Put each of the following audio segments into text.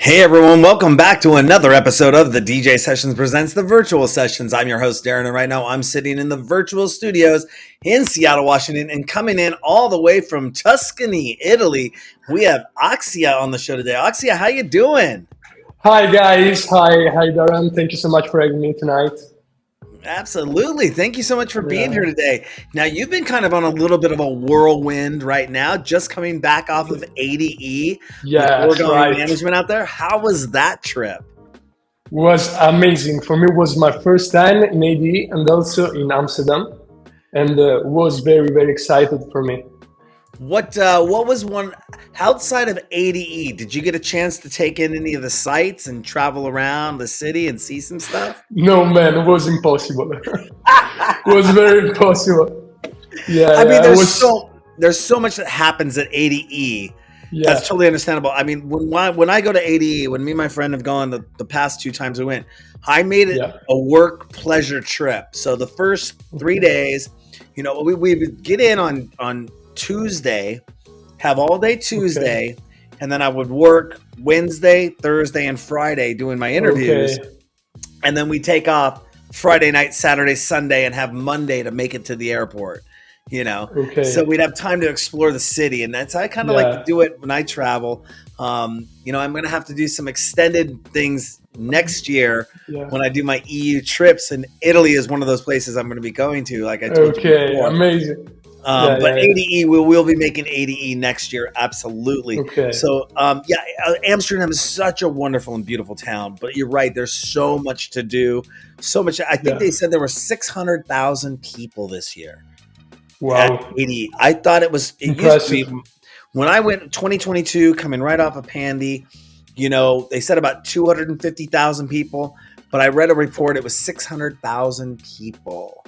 Hey everyone, welcome back to another episode of the DJ Sessions Presents the Virtual Sessions. I'm your host Darren, and right now I'm sitting in the virtual studios in Seattle, Washington, and coming in all the way from Tuscany, Italy. We have HAXHIA on the show today. HAXHIA, how you doing? Hi guys, hi Darren. Thank you so much for having me tonight. Absolutely. Thank you so much for being Yeah, here today. Now, you've been kind of on a little bit of a whirlwind right now, just coming back off of ADE with yes, Origami right. Management out there. How was that trip? Was amazing for me. It was my first time in AD and also in Amsterdam, and was very excited for me. What was one outside of ADE? Did you get a chance to take in any of the sites and travel around the city and see some stuff? No man, it was impossible. It was very impossible. I Yeah, mean, I was. there's so much that happens at ADE. That's Yeah, totally understandable. I mean, when I go to ADE, when me and my friend have gone the past two times we went, I made it yeah. a work pleasure trip. So the first 3 days, we would get in on Tuesday, have all day Okay, Tuesday, and then I would work Wednesday, Thursday, and Friday doing my okay, interviews, and then we take off Friday night, Saturday, Sunday, and have Monday to make it to the airport. So okay. we'd have time to explore the city, and that's I kind of like to Yeah, do it when I travel. I'm going to have to do some extended things next year yeah. when I do my EU trips, and Italy is one of those places I'm going to be going to, like I told you Okay, before. amazing. Yeah, But yeah, yeah. ADE, we'll be making ADE next year, absolutely. Okay. So, Amsterdam is such a wonderful and beautiful town. But you're right, there's so much to do, so much. I think Yeah. they said there were 600,000 people this year at Wow. ADE. I thought it used to be Impressive. when I went 2022, coming right off of Pandy. They said about 250,000 people, but I read a report it was 600,000 people.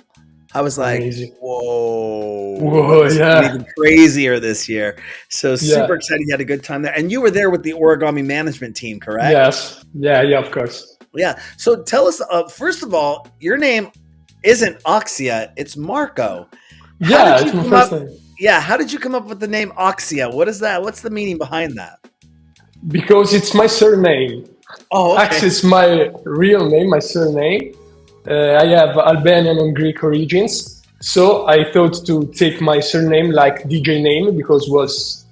I was like, Amazing. whoa, Whoa, it's been yeah. even crazier this year. So super Yeah. excited you had a good time there. And you were there with the Origami Management team, correct? Yes. Yeah, of course. Yeah. So tell us, first of all, your name isn't Oxia, it's Marco. How Yeah, did it's you my come first up? time. Yeah, how did you come up with the name Oxia? What is that? What's the meaning behind that? Because it's my surname. Oh, Ax okay. is my real name, my surname. I have Albanian and Greek origins. So I thought to take my surname like DJ name because it was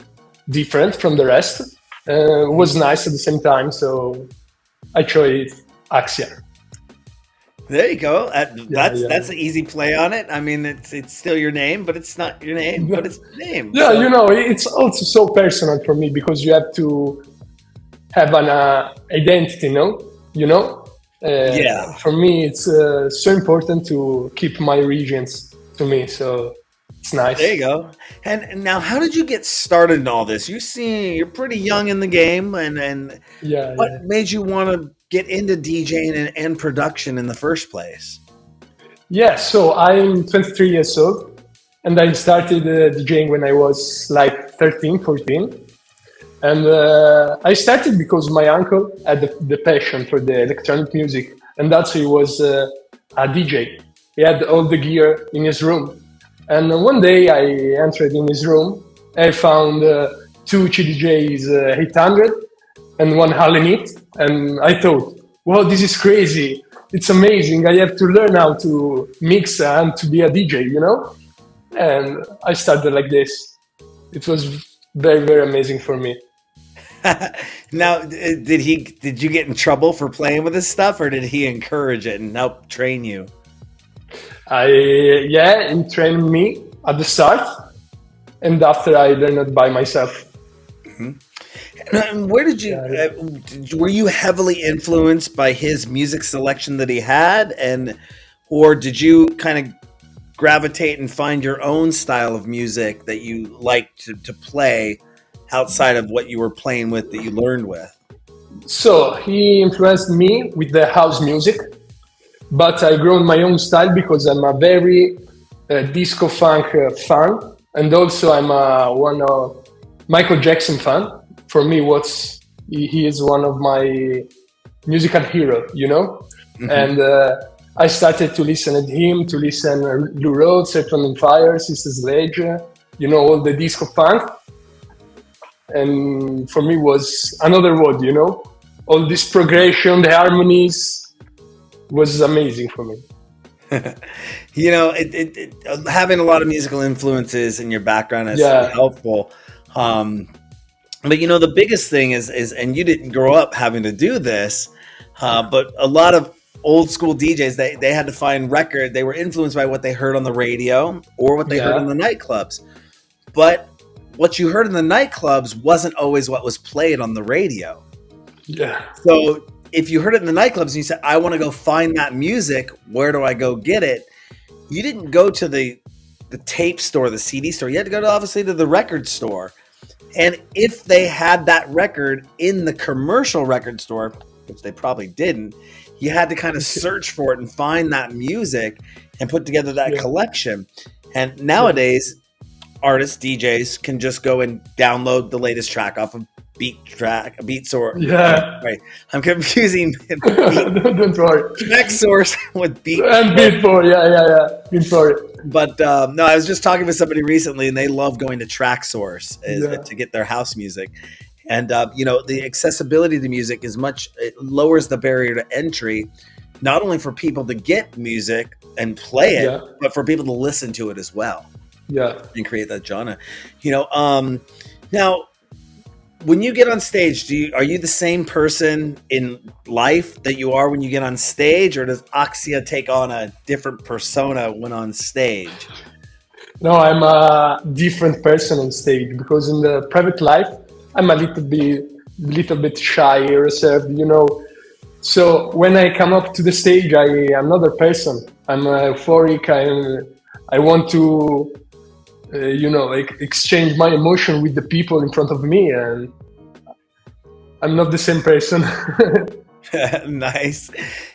different from the rest. Was nice at the same time. So I chose Axia. There you go. Yeah, That's an easy play on it. I mean, it's still your name, but it's not your name, yeah. but it's your name. Yeah, So it's also so personal for me because you have to have an identity, no? yeah. For me, it's so important to keep my regions to me. So it's There nice. you go. And now, how did you get started in all this? You're pretty young in the game, and Yeah, what yeah. made you want to get into DJing and production in the first place? Yeah, so I'm 23 years old and I started DJing when I was like 13, 14. And I started because my uncle had the passion for the electronic music, and that's he was a DJ. He had all the gear in his room. And one day I entered in his room. I found two CDJs 800 and one Hallenit, and I thought, "Wow, this is crazy! It's amazing! I have to learn how to mix and to be a DJ." And I started like this. It was very amazing for me. Now, did you get in trouble for playing with this stuff, or did he encourage it and help train you? He trained me at the start, and after I learned it by myself. And where did you Yeah, yeah. were you heavily influenced by his music selection that he had, or did you kind of gravitate and find your own style of music that you like to play outside of what you were playing with that you learned with? So he influenced me with the house music, but I grown my own style because I'm a very disco funk fan, and also I'm one of Michael Jackson fan. For me, he is one of my musical hero. Hmm. And I started to listen to him, to listen Lou Rawls, Earth, Wind& and Fire, Sister Sledge, all the disco funk. And for me was another world. all this progression, the harmonies was amazing for me. Having a lot of musical influences in your background is helpful. But the biggest thing is, and you didn't grow up having to do this, but a lot of old school DJs, they had to find record. They were influenced by what they heard on the radio or what they heard in the nightclubs. But what you heard in the nightclubs wasn't always what was played on the radio. Yeah. So if you heard it in the nightclubs and you said, I want to go find that music, where do I go get it? You didn't go to the tape store, the CD store. You had to go obviously to the record store. And if they had that record in the commercial record store, which they probably didn't, you had to kind of search for it and find that music and put together that collection. And nowadays, artists, DJs can just go and download the latest track off of BeatSource. Yeah. Right. I'm confusing Don't worry. Track Source with Beat. And Beatport, yeah. Beatport. But no, I was just talking with somebody recently, and they love going to Track Source to get their house music. And the accessibility to music it lowers the barrier to entry, not only for people to get music and play it, but for people to listen to it as well. Yeah. And create that genre. Now, when you get on stage, are you the same person in life that you are when you get on stage, or does HAXHIA take on a different persona when on stage? No, I'm a different person on stage, because in the private life, I'm a little bit shy, reserved, So when I come up to the stage, I am another person. I'm euphoric. I want to exchange my emotion with the people in front of me, and I'm not the same person. Nice.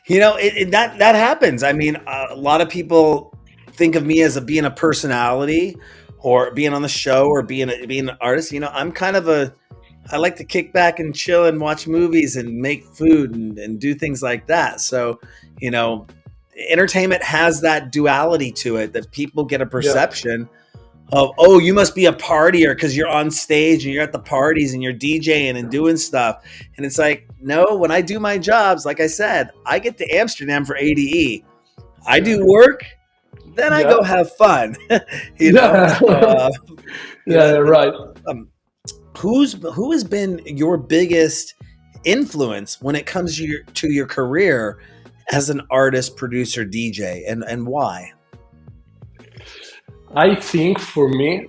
That happens. I mean, a lot of people think of me as being a personality, or being on the show, or being an artist. I'm kind of I like to kick back and chill and watch movies and make food and do things like that. So, entertainment has that duality to it, that people get a perception of, oh, you must be a partier because you're on stage and you're at the parties and you're DJing and doing stuff. And it's like, no, when I do my jobs, like I said, I get to Amsterdam for ADE. I do work, then I go have fun. Right. Who has been your biggest influence when it comes to your career as an artist, producer, DJ, and why? I think for me,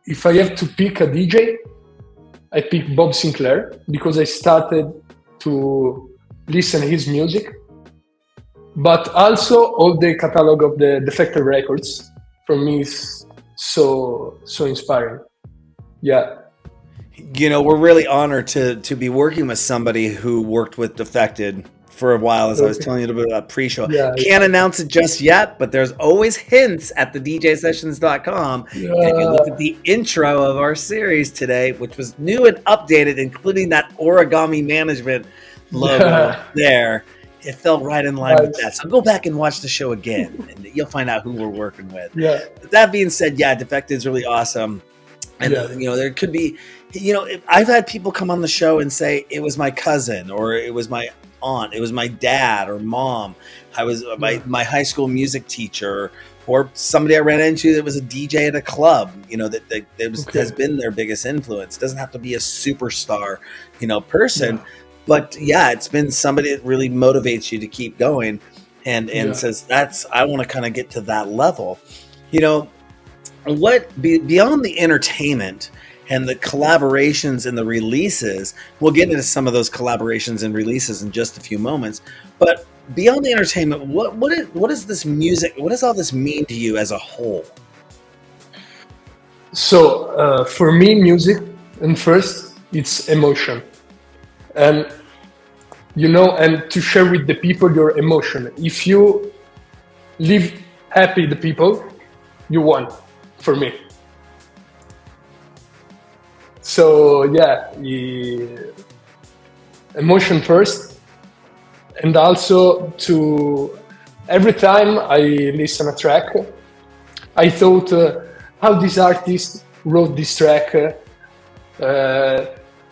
if I have to pick a DJ, I pick Bob Sinclar, because I started to listen his music, but also all the catalog of the Defected Records for me is so inspiring. Yeah. We're really honored to be working with somebody who worked with Defected for a while, as I was telling you a bit about pre-show. Can't announce it just yet, but there's always hints at the DJsessions.com. If you look at the intro of our series today, which was new and updated, including that Origami Management logo there, it fell right in line with that. So go back and watch the show again, and you'll find out who we're working with. But that being said, Defected is really awesome. And, there could be, I've had people come on the show and say, it was my cousin, or it was my aunt, it was my dad or mom, I was my high school music teacher, or somebody I ran into that was a DJ at a club, has been their biggest influence. It doesn't have to be a superstar, person, but it's been somebody that really motivates you to keep going and says, I want to kind of get to that level. What beyond the entertainment and the collaborations and the releases, we'll get into some of those collaborations and releases in just a few moments, but beyond the entertainment, what is this music, what does all this mean to you as a whole? So for me, music, and first it's emotion, and and to share with the people your emotion. If you leave happy the people, you won, for me. So emotion first, and also every time I listen a track, I thought how this artist wrote this track,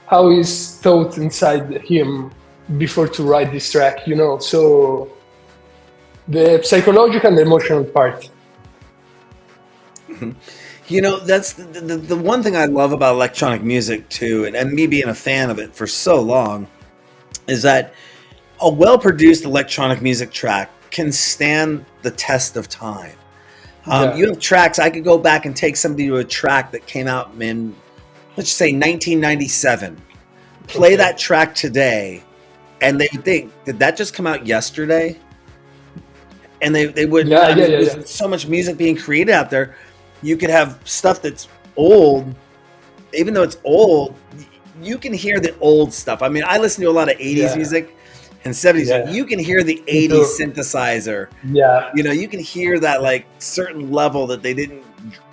how is thought inside him before to write this track, you know? So the psychological and the emotional part. You know, that's the one thing I love about electronic music too, and me being a fan of it for so long, is that a well-produced electronic music track can stand the test of time. You have tracks, I could go back and take somebody to a track that came out in, let's say 1997, play that track today, and they would think, did that just come out yesterday? And they would, there's so much music being created out there. You could have stuff that's old, even though it's old, you can hear the old stuff. I mean, I listen to a lot of 80s music and 70s. You can hear the 80s synthesizer. You know, you can hear that like certain level that they didn't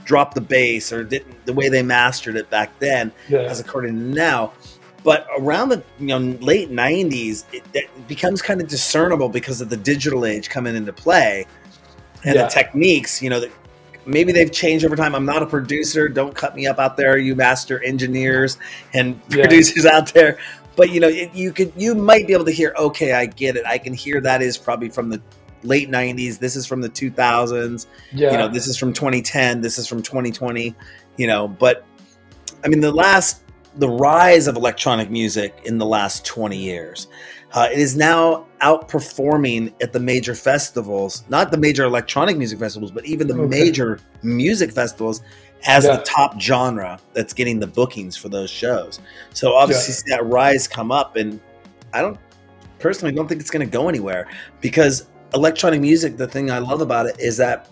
drop the bass or didn't the way they mastered it back then as according to now. But around the late 90s, it becomes kind of discernible because of the digital age coming into play and the techniques, that maybe they've changed over time. I'm not a producer. Don't cut me up out there, you master engineers and producers out there. But you might be able to hear, okay, I get it. I can hear that is probably from the late 90s. This is from the 2000s. This is from 2010. This is from 2020. But I mean, the rise of electronic music in the last 20 years, it is now outperforming at the major festivals, not the major electronic music festivals, but even the major music festivals as the top genre that's getting the bookings for those shows. So obviously see that rise come up, and I personally don't think it's going to go anywhere, because electronic music, the thing I love about it is that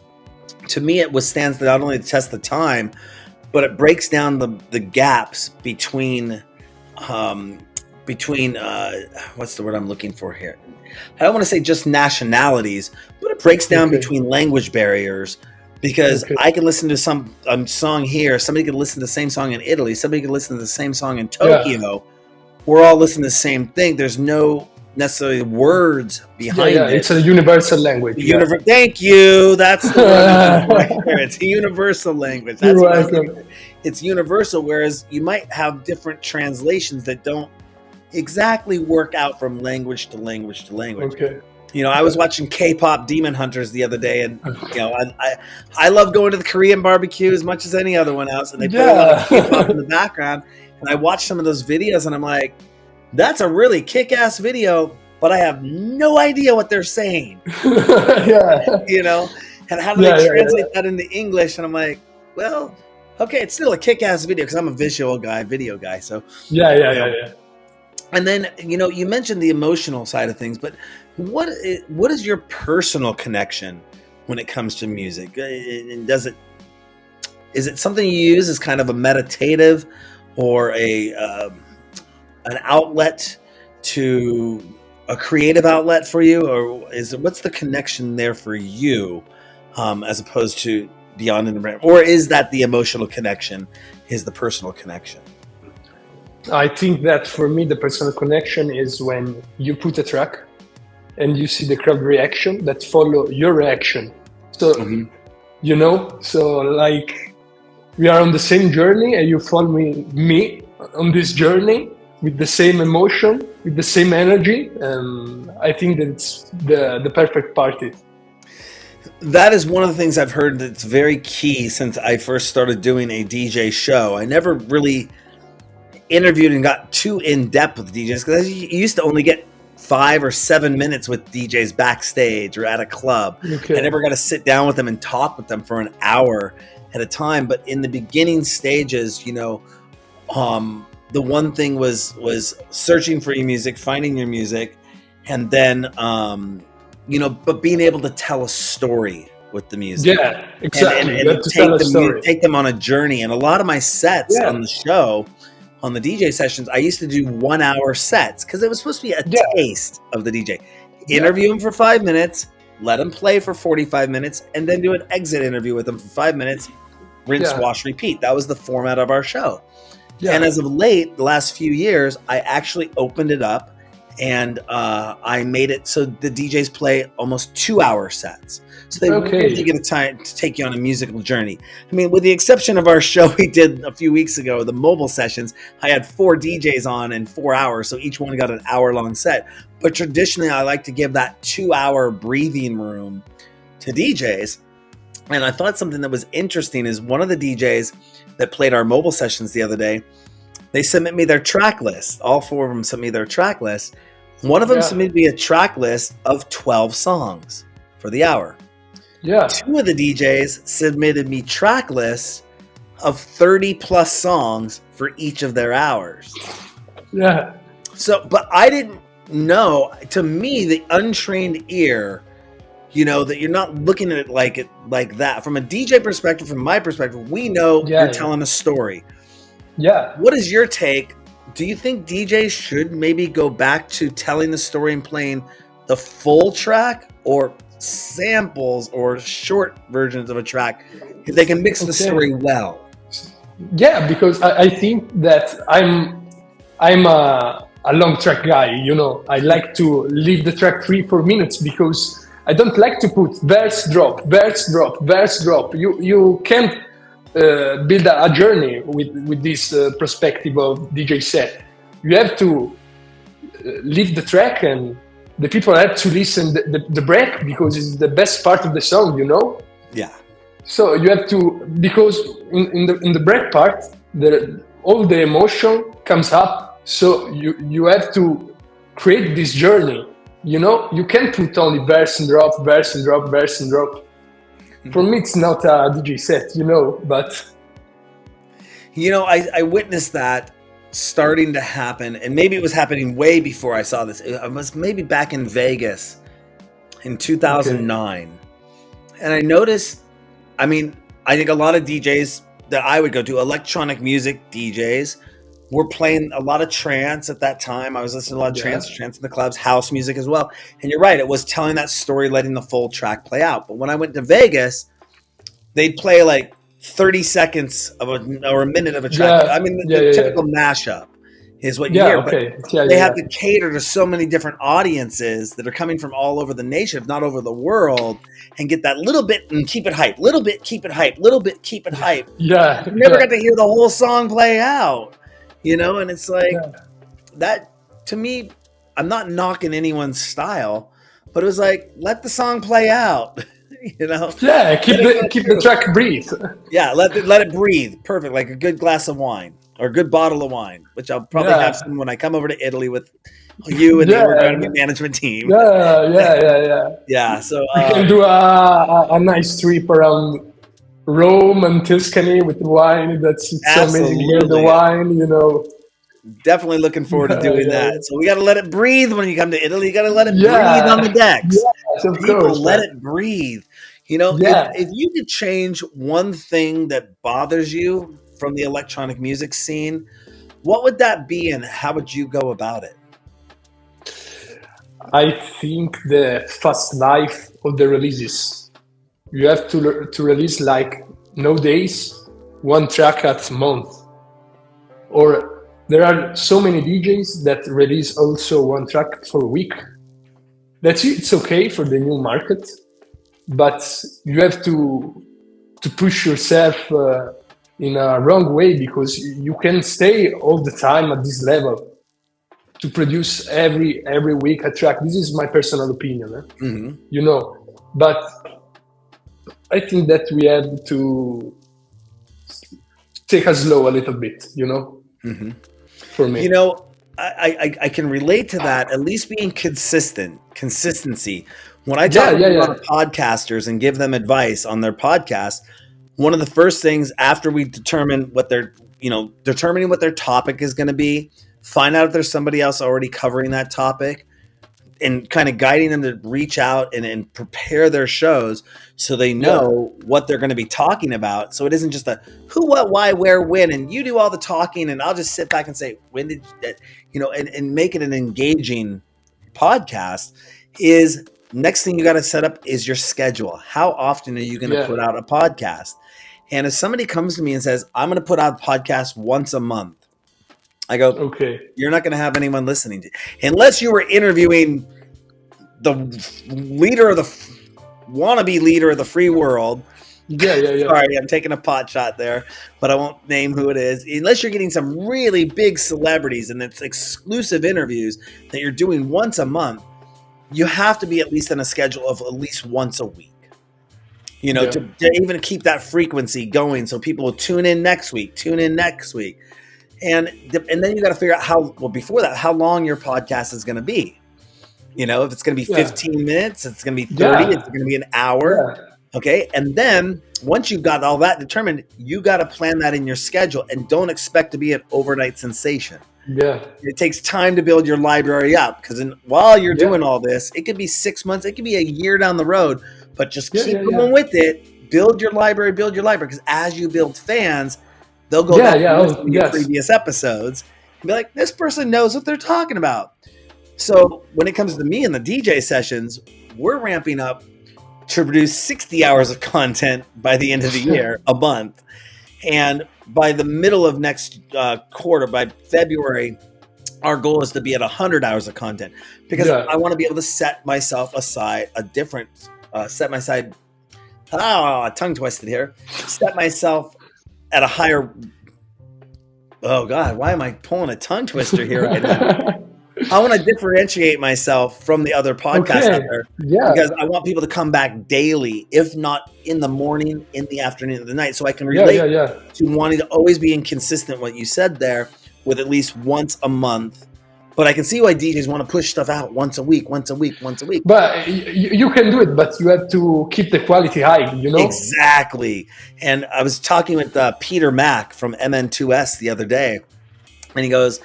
to me it withstands not only the test of time, but it breaks down the gaps between what's the word I'm looking for here? I don't want to say just nationalities, but it breaks down between language barriers, because I can listen to some song here, somebody could listen to the same song in Italy, somebody could listen to the same song in Tokyo. We're all listening to the same thing. There's no necessarily words behind it. It's a universal language. Thank you. That's the word right there. It's a universal language. That's it's universal, whereas you might have different translations that don't exactly work out from language to language to language. I was watching K-pop Demon Hunters the other day, and I love going to the Korean barbecue as much as any other one else, and they put a lot of K-pop in the background, and I watched some of those videos, and I'm like, that's a really kick-ass video, but I have no idea what they're saying. And how do they translate that into English? And I'm like, well, okay, it's still a kick-ass video, because I'm a video guy. So And then you mentioned the emotional side of things, but what is your personal connection when it comes to music? And is it something you use as kind of a meditative or an outlet, to a creative outlet for you, or what's the connection there for you, as opposed to beyond the brand, or is that the emotional connection is the personal connection? I think that for me, the personal connection is when you put a track and you see the crowd reaction that follow your reaction. So, so like we are on the same journey and you follow me on this journey with the same emotion, with the same energy. I think that it's the perfect party. That is one of the things I've heard that's very key since I first started doing a DJ show. I never really interviewed and got too in-depth with DJs, because you used to only get 5 or 7 minutes with DJs backstage or at a club. I never got to sit down with them and talk with them for an hour at a time. But in the beginning stages, the one thing was searching for your music, finding your music, and then but being able to tell a story with the music. Yeah, exactly. And take them on a journey. And a lot of my sets on the show, on the DJ sessions, I used to do 1-hour sets, because it was supposed to be a taste of the DJ. Interview them for 5 minutes, let them play for 45 minutes, and then do an exit interview with them for 5 minutes, rinse, wash, repeat. That was the format of our show. And as of late, the last few years, I actually opened it up and I made it so the DJs play almost 2-hour sets. So they really get a time to take you on a musical journey. I mean, with the exception of our show we did a few weeks ago, the mobile sessions, I had 4 DJs on in 4 hours, so each one got an hour-long set. But traditionally, I like to give that 2-hour breathing room to DJs. And I thought something that was interesting is one of the DJs that played our mobile sessions the other day, they submit me their track list. All 4 of them sent me their track list. One of them submitted me a track list of 12 songs for the hour. Yeah. 2 of the DJs submitted me track lists of 30 plus songs for each of their hours. Yeah. So, but I didn't know, to me, the untrained ear, you know, that you're not looking at it like that. From a DJ perspective, from my perspective, we know you're telling a story. Yeah. What is your take? Do you think DJs should maybe go back to telling the story and playing the full track, or samples or short versions of a track if they can mix the story well? Yeah, because I think that I'm a long track guy, you know. I like to leave the track 3-4 minutes because I don't like to put verse drop, verse drop, verse drop. You can't build a journey with this perspective of DJ set. You have to leave the track, and the people have to listen the break, because it's the best part of the song, you know. Yeah. So you have to, because in the break part, all the emotion comes up. So you have to create this journey. You know, you can't put only verse and drop, verse and drop, verse and drop. For me, it's not a DJ set, you know. But you know, I witnessed that starting to happen, and maybe it was happening way before I saw this. I was maybe back in Vegas in 2009, and I noticed, I mean, I think a lot of DJs that I would go to, electronic music DJs, were playing a lot of trance at that time. I was listening to a lot of trance in the clubs, house music as well. And you're right, it was telling that story, letting the full track play out. But when I went to Vegas, they'd play like 30 seconds or a minute of a track. I mean, the typical mashup is what you hear. But they have to cater to so many different audiences that are coming from all over the nation, if not over the world, and get that little bit and keep it hype, little bit, keep it hype, little bit, keep it hype. Yeah. You never got to hear the whole song play out, you know? And it's like that, to me, I'm not knocking anyone's style, but it was like, let the song play out. You know, keep the track breathe. Yeah, let it breathe. Perfect, like a good glass of wine or a good bottle of wine, which I'll probably have some when I come over to Italy with you and the Origami Management team. Yeah. So we can do a nice trip around Rome and Tuscany with the wine. It's so amazing to hear the wine, you know. Definitely looking forward to doing that. So we got to let it breathe when you come to Italy. You got to let it breathe on the decks. People, let it breathe. You know, if you could change one thing that bothers you from the electronic music scene, what would that be, and how would you go about it? I think the fast life of the releases. You have to release like nowadays 1 track at month, or there are so many DJs that release also 1 track for a week. It's okay for the new market, but you have to push yourself in a wrong way, because you can stay all the time at this level to produce every week a track. This is my personal opinion, you know. But I think that we have to take it slow a little bit, you know. For me, you know, I can relate to that. At least being consistency. When I talk to a lot of podcasters and give them advice on their podcast, one of the first things after we determining what their topic is going to be, find out if there's somebody else already covering that topic, and kind of guiding them to reach out and prepare their shows so they know what they're going to be talking about. So it isn't just a who, what, why, where, when, and you do all the talking and I'll just sit back and say, when did that, you know, and make it an engaging podcast. Is next thing you got to set up is your schedule. How often are you going to put out a podcast? And if somebody comes to me and says, I'm going to put out a podcast once a month, I go, Okay. you're not going to have anyone listening to you. Unless you were interviewing the leader of the wannabe leader of the free world. Yeah. Sorry, I'm taking a pot shot there, but I won't name who it is. Unless you're getting some really big celebrities and it's exclusive interviews that you're doing once a month, you have to be at least on a schedule of at least once a week. You know, to even keep that frequency going so people will tune in next week. And then you got to figure out before that, how long your podcast is going to be. You know, if it's going to be 15 minutes, it's going to be 30, it's going to be an hour. Yeah. Okay. And then once you've got all that determined, you got to plan that in your schedule and don't expect to be an overnight sensation. Yeah. It takes time to build your library up because while you're doing all this, it could be 6 months, it could be a year down the road, but just keep going with it. Build your library because as you build fans, they'll go back and listen to your previous episodes and be like, this person knows what they're talking about. So when it comes to me and the DJ sessions, we're ramping up to produce 60 hours of content by the end of the year, a month. And by the middle of next quarter, by February, our goal is to be at 100 hours of content because I want to be able to set myself aside tongue twisted here, set myself at a higher, oh God, why am I pulling a tongue twister here right now? I want to differentiate myself from the other podcasts out there because I want people to come back daily, if not in the morning, in the afternoon, in the night, so I can relate to wanting to always be inconsistent, what you said there, with at least once a month. But I can see why DJs want to push stuff out once a week. But you can do it, but you have to keep the quality high, you know? Exactly. And I was talking with Peter Mack from MN2S the other day, and he goes,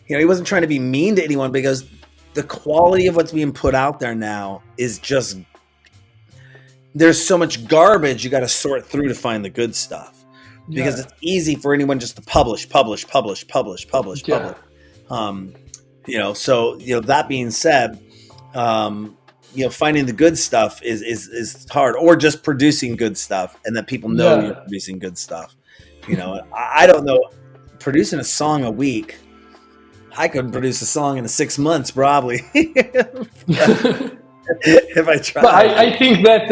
you know, he wasn't trying to be mean to anyone because the quality of what's being put out there now is just, there's so much garbage you got to sort through to find the good stuff because it's easy for anyone just to publish. You know, so, you know, that being said, you know, finding the good stuff is hard, or just producing good stuff and that people know you're producing good stuff. You know, I don't know, producing a song a week, I could produce a song in 6 months, probably. If I try. But I think that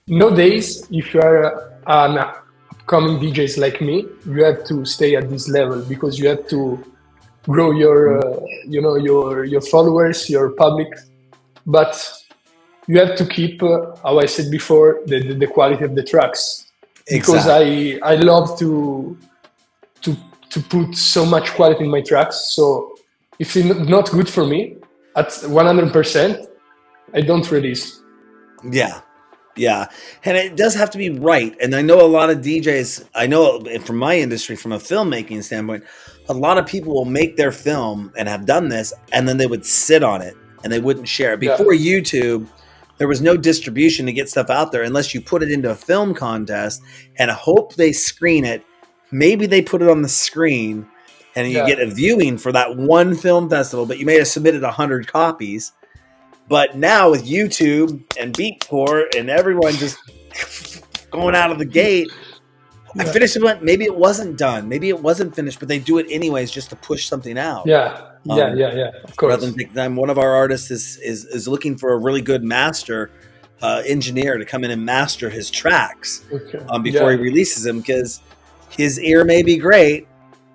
nowadays, if you are an upcoming DJs like me, you have to stay at this level because you have to grow your, your followers, your public. But you have to keep, how I said before, the quality of the tracks. Because I love to put so much quality in my tracks. So if it's not good for me at 100%, I don't release. Yeah. And it does have to be right. And I know a lot of DJs, I know from my industry, from a filmmaking standpoint, a lot of people will make their film and have done this, and then they would sit on it and they wouldn't share it. Before YouTube, there was no distribution to get stuff out there unless you put it into a film contest and hope they screen it. Maybe they put it on the screen and you get a viewing for that one film festival, but you may have submitted 100 copies. But now with YouTube and Beatport and everyone just going out of the gate, I finished it. Maybe it wasn't done. Maybe it wasn't finished, but they do it anyways just to push something out. Yeah. Of course. Rather than take time. One of our artists is looking for a really good master engineer to come in and master his tracks before he releases them, because his ear may be great,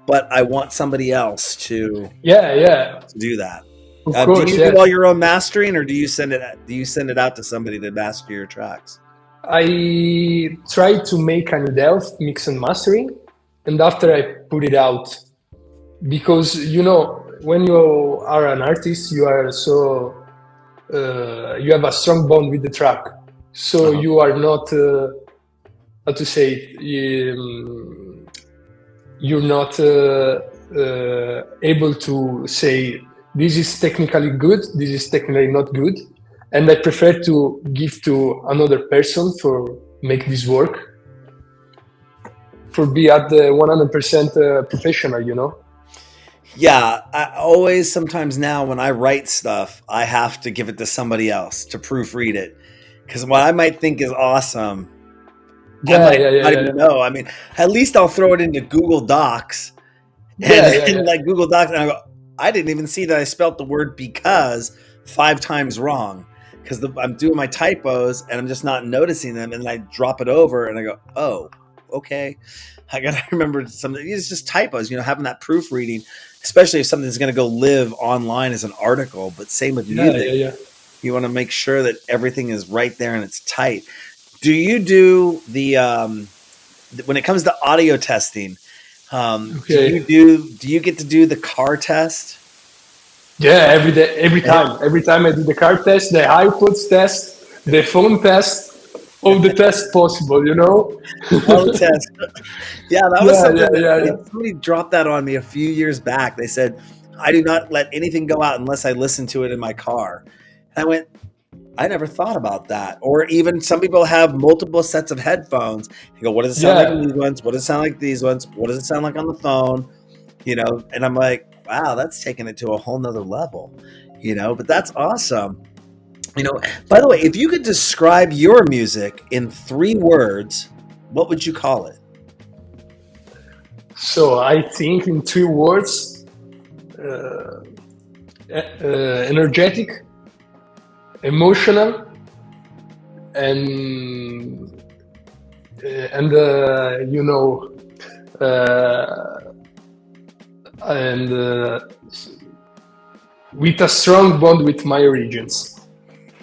but I want somebody else to do that. Do you do all your own mastering, or do you send it out to somebody to master your tracks? I try to make an in-depth mix and mastering, and after I put it out, because when you are an artist, you are so you have a strong bond with the track, so you are not how to say it, you're not able to say this is technically good, this is technically not good, and I prefer to give to another person for make this work, for be at the 100% professional, Yeah, I always, sometimes now when I write stuff, I have to give it to somebody else to proofread it, because what I might think is awesome, I might not even know. I mean, at least I'll throw it into Google Docs And Yeah, yeah, then yeah. like Google Docs, and I go, I didn't even see that I spelt the word because 5 times wrong because I'm doing my typos and I'm just not noticing them, and then I drop it over and I go, oh, okay. I gotta remember something. It's just typos, having that proofreading, especially if something's going to go live online as an article. But same with Yeah, music, yeah, yeah. you want to make sure that everything is right there and it's tight. Do you do the when it comes to audio testing? Okay. Do you get to do the car test? Yeah, every day, every time I do the car test, the iPods test, the phone test, all the tests possible, you know? All the tests. Yeah, that was Yeah, something yeah, that yeah, yeah. somebody dropped that on me a few years back. They said, I do not let anything go out unless I listen to it in my car. And I went, I never thought about that. Or even some people have multiple sets of headphones. You go, what does it sound like in Yeah, these ones? What does it sound like these ones? What does it sound like on the phone? And I'm like, wow, that's taking it to a whole nother level, but that's awesome. By the way, if you could describe your music in 3 words, what would you call it? so I think in 2 words, energetic, emotional, and you know, uh, and with a strong bond with my origins.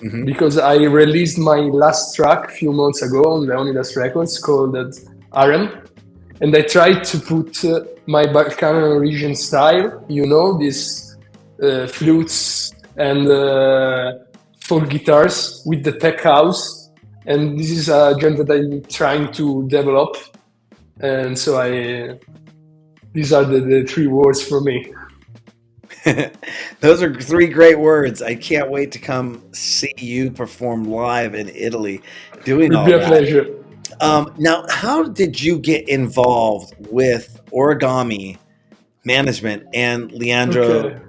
Mm-hmm. Because I released my last track a few months ago on Leonidas Records called RM, and I tried to put my Balkan origin style, these flutes and folk guitars with the tech house, and this is a genre that I'm trying to develop, and so these are the 3 words for me. Those are 3 great words. I can't wait to come see you perform live in Italy doing Will all be a that. pleasure. Now, how did you get involved with Origami Management and Leandro Okay.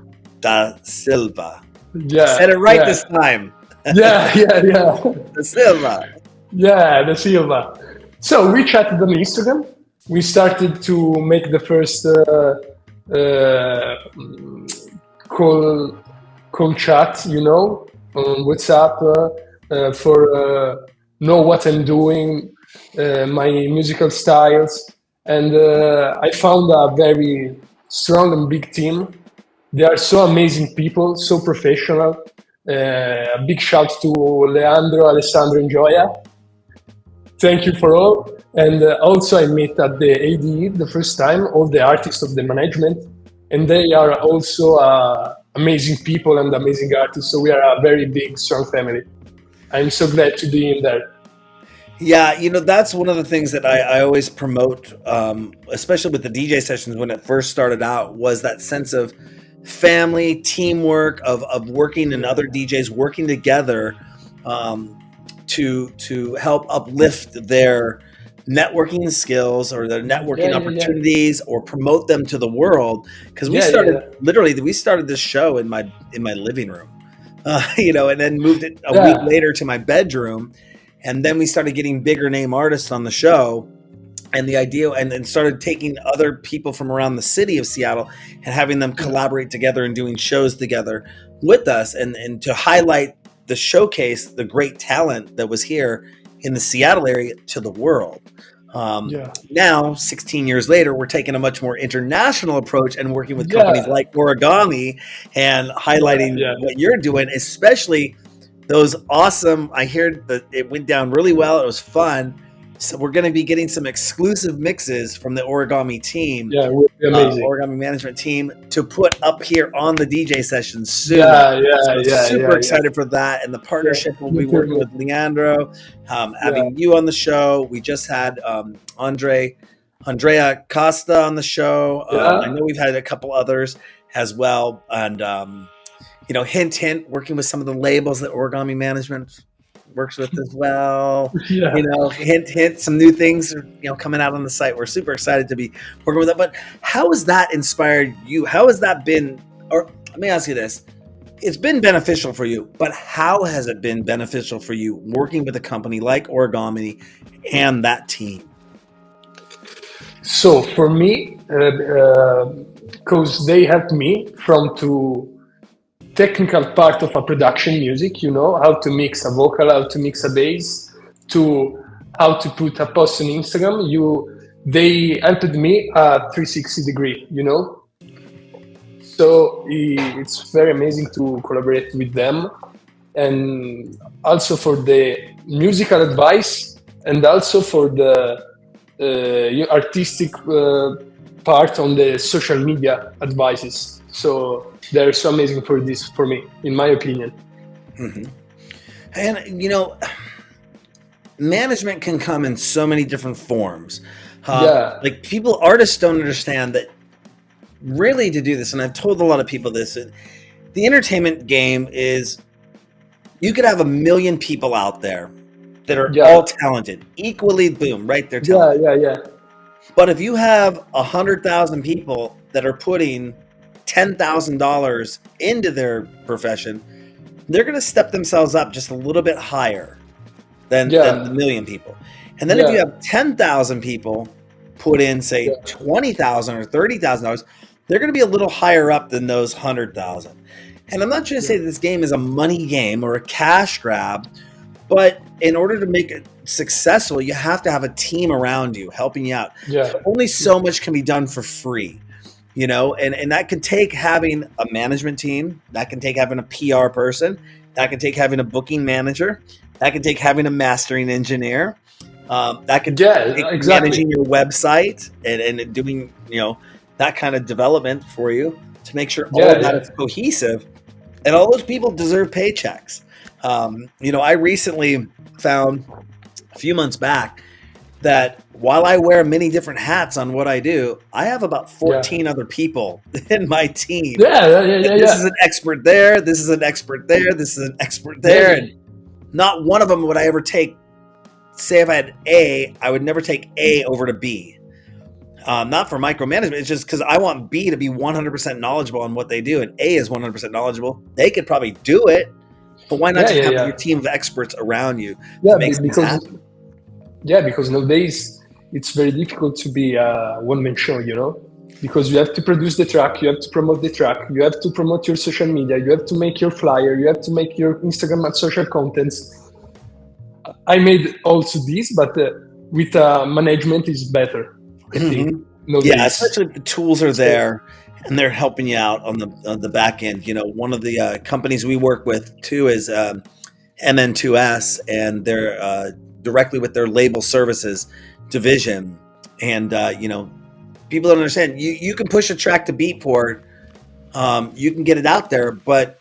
da Silva? I said Yeah, it right yeah, this time. yeah, yeah, yeah. Da Silva. Yeah, the Silva. So we chatted on Instagram. We started to make the first call chat, on WhatsApp for know what I'm doing, my musical styles, and I found a very strong and big team. They are so amazing people, so professional. A big shout to Leandro, Alessandro, and Gioia. Thank you for all. And also, I met at the ADE the first time all the artists of the management, and they are also amazing people and amazing artists. So we are a very big, strong family. I'm so glad to be in there. Yeah, that's one of the things that I always promote, especially with the DJ sessions when it first started out, was that sense of family, teamwork, of working and other DJs working together to help uplift their networking skills or their networking Yeah, yeah, yeah. opportunities or promote them to the world. Because Yeah, yeah, yeah. we started this show in my living room, and then moved it a week Yeah, later to my bedroom. And then we started getting bigger name artists on the show, and the idea, and then started taking other people from around the city of Seattle and having them collaborate together and doing shows together with us, and to highlight the showcase, the great talent that was here in the Seattle area to the world. yeah, Now, 16 years later, we're taking a much more international approach and working with companies yeah, like Origami and yeah, highlighting yeah, what you're doing, especially those awesome. I hear that it went down really well. It was fun. So we're going to be getting some exclusive mixes from the Origami team, yeah. It will be amazing. Origami Management team, to put up here on the DJ sessions soon. Yeah, yeah, So yeah, super yeah, yeah. excited for that, and the Yeah, partnership we'll me be too, working bro. with Leandro, Yeah, having you on the show. We just had Andrea Costa on the show. I yeah, know we've had a couple others as well, and hint, hint, working with some of the labels that Origami Management works with as well. yeah. Hint, hint, some new things are, coming out on the site. We're super excited to be working with that. But how has that inspired you? How has that been, or let me ask you this. It's been beneficial for you, but how has it been beneficial for you working with a company like Origami and that team? So for me, because they helped me from to technical part of a production music, how to mix a vocal, how to mix a bass, to how to put a post on Instagram. They helped me 360 degree, So it's very amazing to collaborate with them, and also for the musical advice, and also for the artistic part on the social media advices. So they're so amazing for this, for me, in my opinion. Mm-hmm. And management can come in so many different forms. Like artists don't understand that really to do this, and I've told a lot of people this, the entertainment game is, you could have 1 million people out there that are all talented, equally, boom, right? They're talented. Yeah. But if you have 100,000 people that are putting $10,000 into their profession, they're going to step themselves up just a little bit higher than the 1 million people. And then if you have 10,000 people put in, say, $20,000 or $30,000, they're going to be a little higher up than those 100,000. And I'm not trying to say that this game is a money game or a cash grab, but in order to make it successful, you have to have a team around you helping you out. So only so much can be done for free, and that can take having a management team, that can take having a PR person, that can take having a booking manager, that can take having a mastering engineer, that can take managing your website and doing, that kind of development for you to make sure all of that is cohesive. And all those people deserve paychecks. I recently found a few months back that while I wear many different hats on what I do, I have about 14 other people in my team. This is an expert there. This is an expert there. This is an expert there. And not one of them would I ever take. Say if I had A, I would never take A over to B. Not for micromanagement. It's just because I want B to be 100% knowledgeable on what they do, and A is 100% knowledgeable. They could probably do it, but why not just have your team of experts around you to make things happen? Because nowadays it's very difficult to be a one-man show, because you have to produce the track, you have to promote the track, you have to promote your social media, you have to make your flyer, you have to make your Instagram and social contents. I made also this, but with management is better. I think. Especially if the tools are there and they're helping you out on the back end. One of the companies we work with too is MN2S, and they're directly with their label services division. And people don't understand. You can push a track to Beatport, you can get it out there, but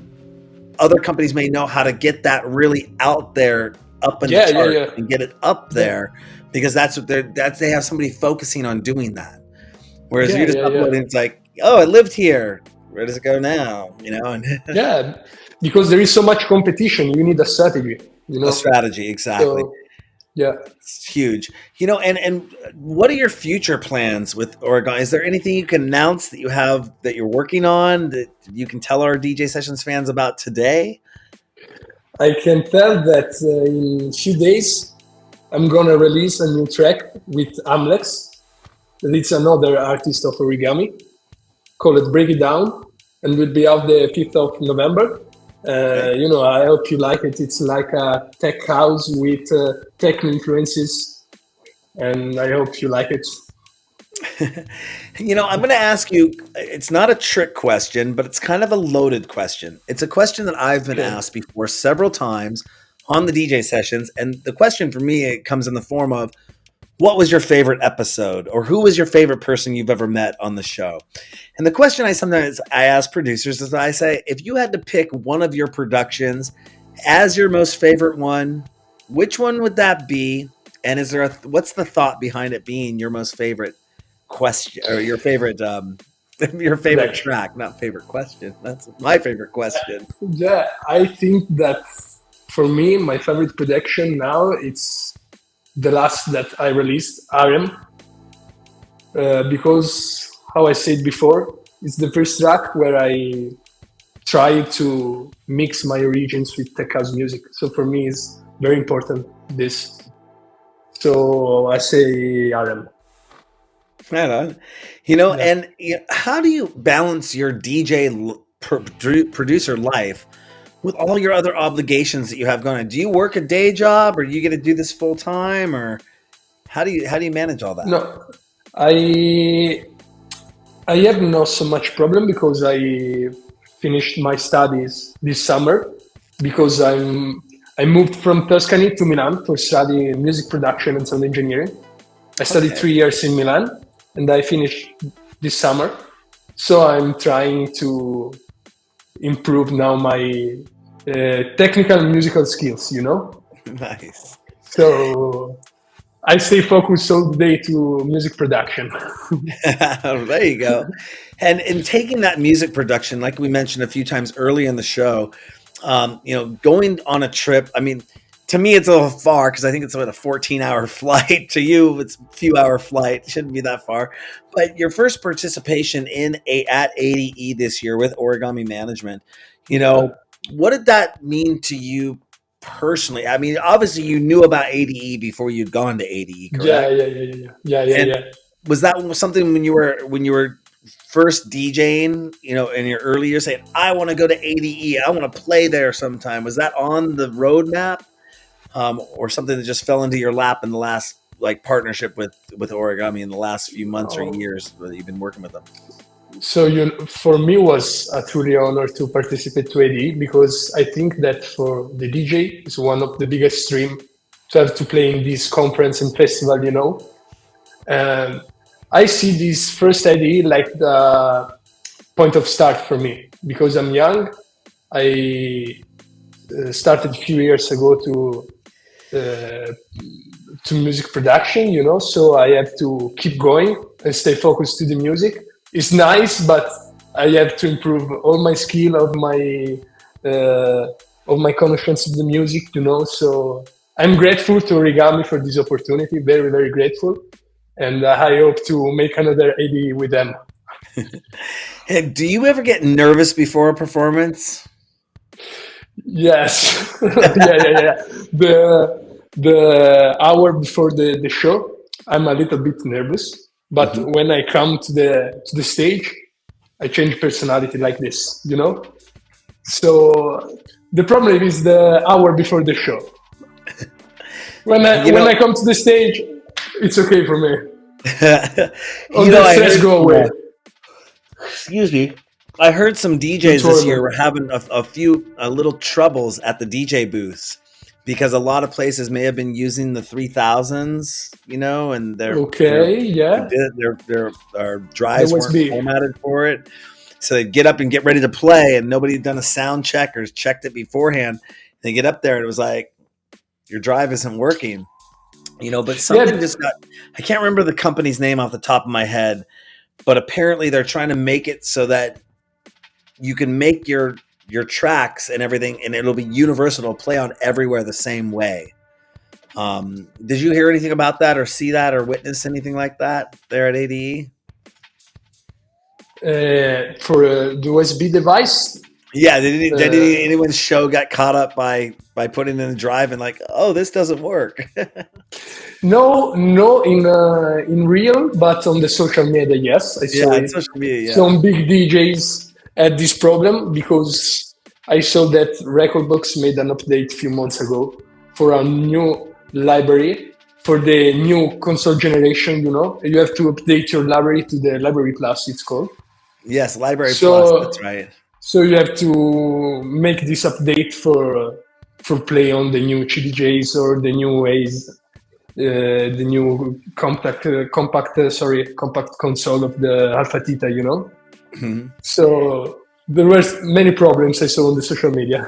other companies may know how to get that really out there, up in the chart, and get it up there. Because that's what they have somebody focusing on doing that. Whereas you're just uploading, it's like, oh, I lived here. Where does it go now? And because there is so much competition, you need a strategy. A strategy, exactly. So, it's huge. And what are your future plans with Origami? Is there anything you can announce that you have that you're working on that you can tell our DJ Sessions fans about today? I can tell that in a few days, I'm gonna release a new track with Amlex. It's another artist of Origami, called Break It Down, and will be out the 5th of November. I hope you like it. It's like a tech house with techno influences, and I hope you like it. I'm going to ask you, it's not a trick question, but it's kind of a loaded question. It's a question that I've been asked before several times on the DJ sessions. And the question for me, it comes in the form of, what was your favorite episode, or who was your favorite person you've ever met on the show? And the question I sometimes ask producers is, I say, if you had to pick one of your productions as your most favorite one, which one would that be? And is there what's the thought behind it being your most favorite question, or your favorite track? Not favorite question. That's my favorite question. I think that for me, my favorite production now, it's the last that I released, RM, because, how I said before, it's the first track where I try to mix my origins with tech house music. So for me, it's very important, this. So I say RM. Right on. You know, Yeah. and how do you balance your producer life with all your other obligations that you have going on? Do you work a day job, or do you get to do this full time, or how do you manage all that? No, I I have not so much problem because I finished my studies this summer because I moved from Tuscany to Milan for study music production and sound engineering. I studied Okay. 3 years in Milan and I finished this summer. So I'm trying to improve now my technical and musical skills, you know? Nice. So I stay focused all the day to music production. There you go. And in taking that music production, like we mentioned a few times early in the show, going on a trip. I mean, to me, it's a little far because I think it's about a 14-hour flight. To you, it's a few-hour flight. It shouldn't be that far. But your first participation at ADE this year with Origami Management, you Yeah. know, what did that mean to you personally? I mean, obviously, you knew about ADE before you'd gone to ADE, Yeah, correct? yeah, yeah, yeah, yeah, yeah, And yeah. was that something when you were first DJing, in your early years, saying, "I want to go to ADE, I want to play there sometime"? Was that on the roadmap, or something that just fell into your lap in the last like partnership with Origami in the last few months or Oh, years that you've been working with them? so for me was a truly honor to participate to AD because I think that for the DJ is one of the biggest dream to have to play in this conference and festival, you know. And I see this first AD like the point of start for me because I'm young. I started a few years ago uh, to music production, you know, so I have to keep going and stay focused to the music. It's nice, but I have to improve all my skill uh, of my connections with the music, you know. So I'm grateful to Origami for this opportunity. Very, very grateful, and I hope to make another AD with them. Hey, do you ever get nervous before a performance? Yes, yeah, yeah, yeah. The hour before the show, I'm a little bit nervous, but Mhm. when I come to the stage, I change personality like this, you know. So the problem is the hour before the show. You When know, I come to the stage, it's okay for me. All you know, the I stress heard go some. away. Excuse me. I heard some Don't DJs this worry, year man. were having a few little troubles at the DJ booths because a lot of places may have been using the 3000s, and Okay, yeah, their there drives was weren't B. formatted for it. So they get up and get ready to play, and nobody had done a sound check or checked it beforehand. They get up there, and it was like your drive isn't working. But something Yeah, just got. I can't remember the company's name off the top of my head, but apparently they're trying to make it so that you can make your tracks and everything, and it'll be universal. It'll play on everywhere the same way. Did you hear anything about that, or see that, or witness anything like that there at ADE? for the USB device. Yeah, did Uh, anyone's show got caught up by putting in a drive and like, oh, this doesn't work? No, no, in real, but on the social media, yes, I Yeah, saw on it. social media, yeah. Some big DJs had this problem because I saw that Recordbox made an update a few months ago for a new library for the new console generation. You know, you have to update your library to the Library Plus. It's called. Yes, Library Plus. That's So, right. so you have to make this update for play on the new CDJs or the new ways the new compact console of the Alpha Theta, you know. Mhm. So there were many problems I saw on the social media.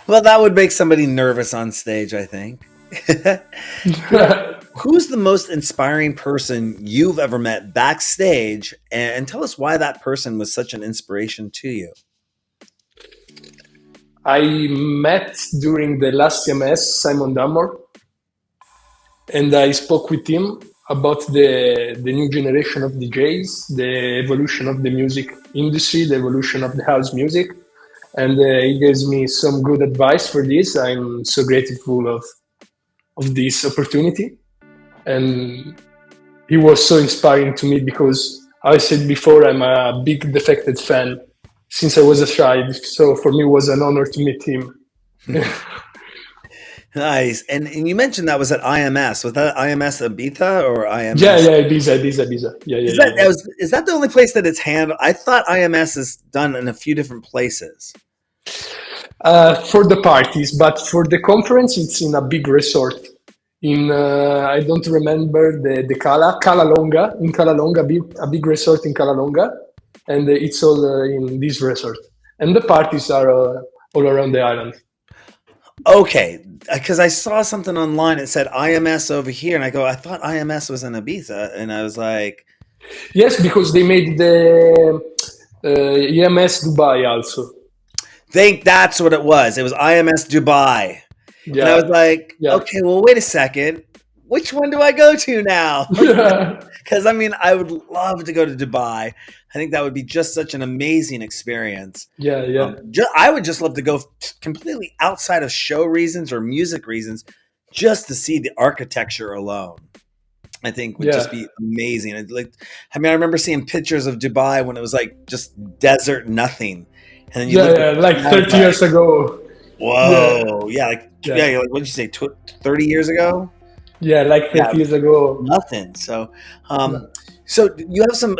Well, that would make somebody nervous on stage, I think. you know, who's the most inspiring person you've ever met backstage, and tell us why that person was such an inspiration to you? I met during the last CMS Simon Dunmore, and I spoke with him about the new generation of DJs, the evolution of the music industry, the evolution of the house music, and he gives me some good advice for this. I'm so grateful of this opportunity, and he was so inspiring to me because I said before, I'm a big Defected fan since I was a child. So for me, it was an honor to meet him. Nice. And you mentioned that was at IMS. Was that IMS Ibiza or IMS? Yeah, Ibiza. Yeah. Is that the only place that it's handled? I thought IMS is done in a few different places. For the parties, but for the conference, it's in a big resort. In I don't remember the Cala Longa, in Cala Longa, a big resort in Cala Longa, and it's all in this resort. And the parties are all around the island. Okay, because I saw something online. It said IMS over here, and I thought IMS was in Ibiza, and I was like, yes, because they made the EMS Dubai also. Think that's what it was. It was IMS Dubai. Yeah. And I was like, okay, well, wait a second. Which one do I go to now? Because I mean, I would love to go to Dubai. I think that would be just such an amazing experience. Yeah. I would just love to go completely outside of show reasons or music reasons, just to see the architecture alone. I think would just be amazing. I remember seeing pictures of Dubai when it was like just desert, nothing. And then like 30 years ago. Whoa, like what did you say, 30 years ago? Yeah, like 30 years ago. Nothing. So, so do you have some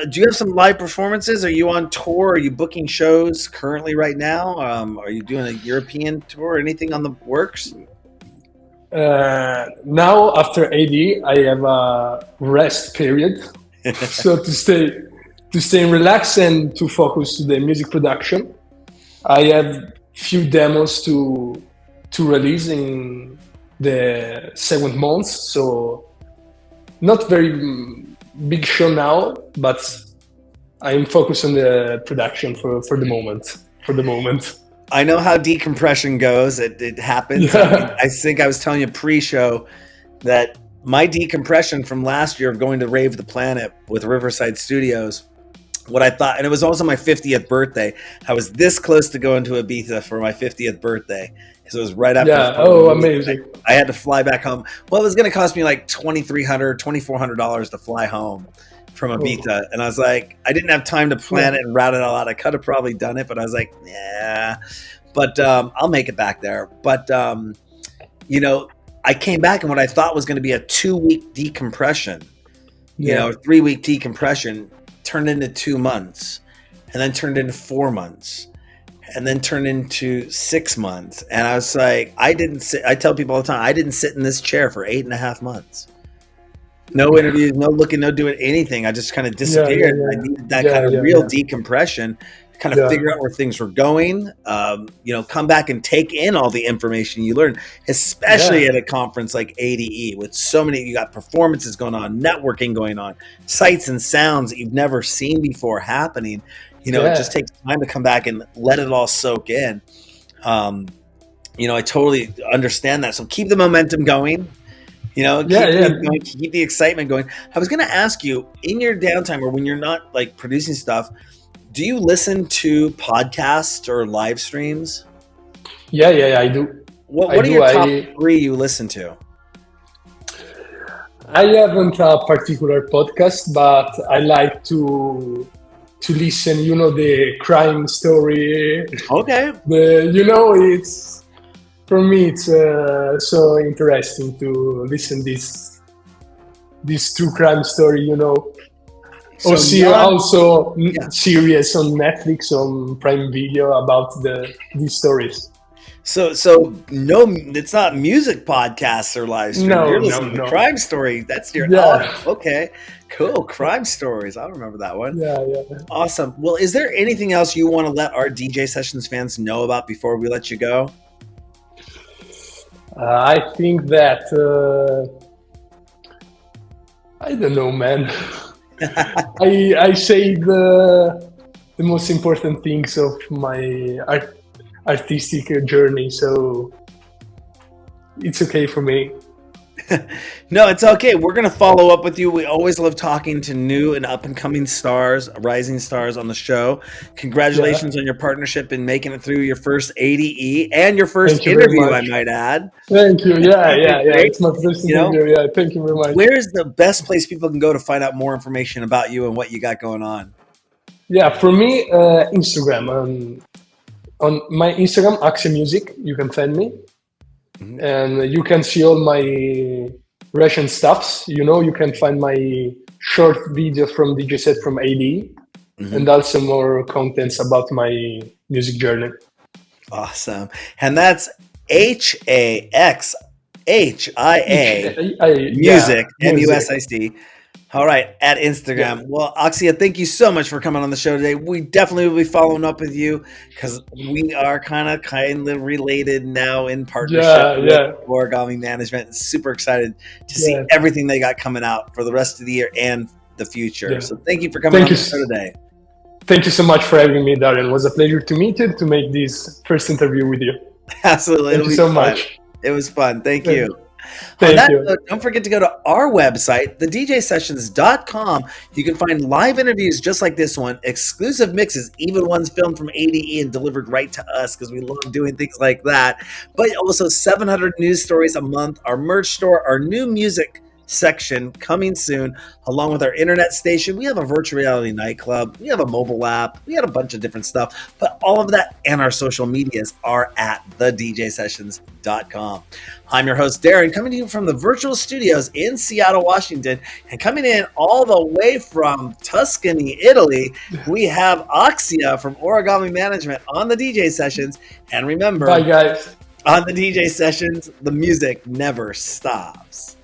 live performances? Are you on tour? Are you booking shows currently right now? Are you doing a European tour or anything on the works? Now after AD, I have a rest period. So to stay relaxed and to focus to the music production. I have few demos to release in the second month, so not very big show now, but I'm focused on the production for the moment. I know how decompression goes. It happens. I think I was telling you pre-show that my decompression from last year of going to Rave the Planet with Riverside Studios, what I thought, and it was also my 50th birthday. I was this close to going to Ibiza for my 50th birthday. So it was right after. Yeah. Oh, amazing. I had to fly back home. Well, it was going to cost me like $2,300, $2,400 to fly home from Ibiza. And I was like, I didn't have time to plan it and route it all out. I could have probably done it, but I was like, yeah, but I'll make it back there. But, I came back and what I thought was going to be a 2-week decompression, 3-week decompression turned into 2 months and then turned into 4 months and then turned into 6 months. And I was like, I tell people all the time, I didn't sit in this chair for 8.5 months. No interviews, no looking, no doing anything. I just kind of disappeared. I needed that kind of real decompression, kind of figure out where things were going, come back and take in all the information you learned, especially at a conference like ADE with so many, you got performances going on, networking going on, sights and sounds that you've never seen before happening. It just takes time to come back and let it all soak in. I totally understand that. So keep the momentum going. Keep the excitement going. I was going to ask you, in your downtime or when you're not like producing stuff, do you listen to podcasts or live streams? Yeah, I do. What are your top 3 you listen to? I haven't a particular podcast, but I like to listen, the crime story. Okay. It's, for me, it's so interesting to listen this true crime story, So also series on Netflix, on Prime Video about these stories. So no, it's not music podcasts or live streams. You're listening to crime story. That's your okay, cool. Crime stories. I'll remember that one. Yeah. Awesome. Well, is there anything else you want to let our DJ Sessions fans know about before we let you go? I think that I don't know, man. I say the most important things of my artistic journey, so it's okay for me. No, it's okay. We're going to follow up with you. We always love talking to new and up and coming stars, rising stars on the show. Congratulations on your partnership and making it through your first ADE and your first Thank you very interview, I much. might add. Thank you. Yeah, yeah, yeah. Great. It's my first You know, interview. Yeah, thank you very much. where's the best place people can go to find out more information about you and what you got going on? Yeah, for me, Instagram. On my Instagram, HAXHIA Music, you can find me. And you can see all my Russian stuffs. You can find my short video from DJ set from AD, and also more contents about my music journey. Awesome. And that's HAXHIA Music, MUSIC. All right, at Instagram. Yeah. Well, HAXHIA, thank you so much for coming on the show today. We definitely will be following up with you because we are kind of related now in partnership with Origami Management. Super excited to see everything they got coming out for the rest of the year and the future. Yeah. So thank you for coming on the show today. Thank you so much for having me, Darren. It was a pleasure to meet you, to make this first interview with you. Absolutely. Thank you so much. It was fun. Thank you. Thank you. Note, don't forget to go to our website, thedjsessions.com. You can find live interviews just like this one, exclusive mixes, even ones filmed from ADE and delivered right to us because we love doing things like that. But also 700 news stories a month, our merch store, our new music section coming soon, along with our internet station. We have a virtual reality nightclub. We have a mobile app. We had a bunch of different stuff, but all of that and our social medias are at thedjsessions.com. I'm your host, Darren, coming to you from the virtual studios in Seattle, Washington, and coming in all the way from Tuscany, Italy, we have HAXHIA from Origami Management on the DJ sessions. And remember, bye guys. On the DJ sessions, the music never stops.